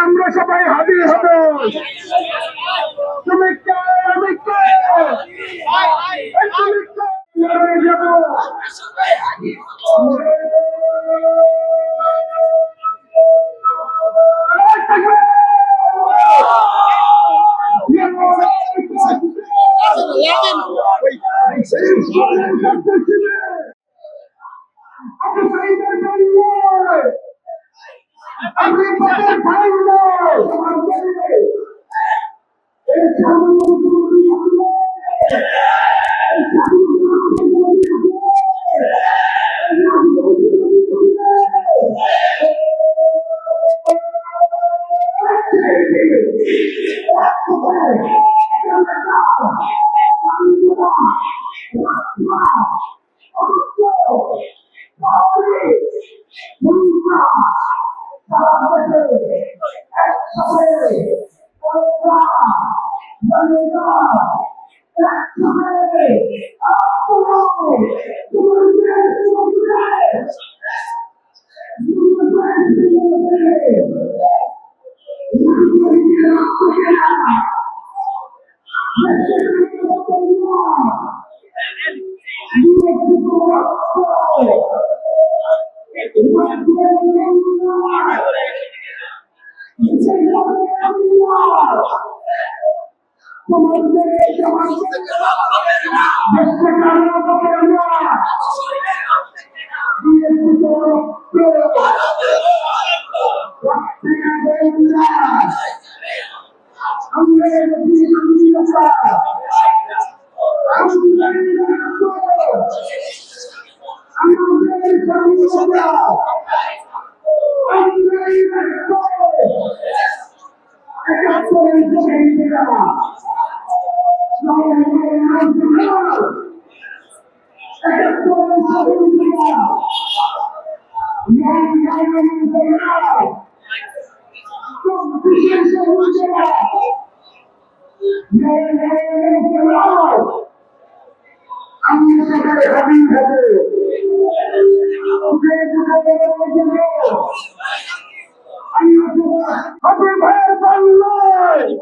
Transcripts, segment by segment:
আমরা সবাই হাজির হব। তুমি কে, আমি কে, তুমি কে, লড়ে যাবো। আমি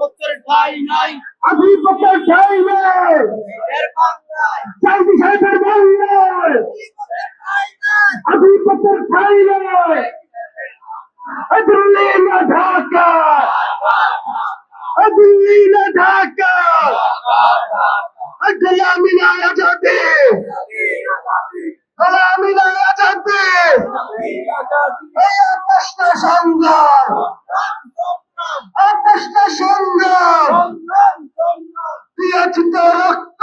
পথের ভাই নই। আধিপত্যের ঠাঁই নেই, চাইছি সাহেবের বাংলায় আধিপত্যের ঠাঁই নেই। দিল্লি না ঢাকা, দিল্লি না ঢাকা, গোলামি না আজাদি, গোলামি না আজাদি। এই আকাশটা সংগ্রাম, আকাশটা সংগ্রাম, দিয়েছি তো রক্ত,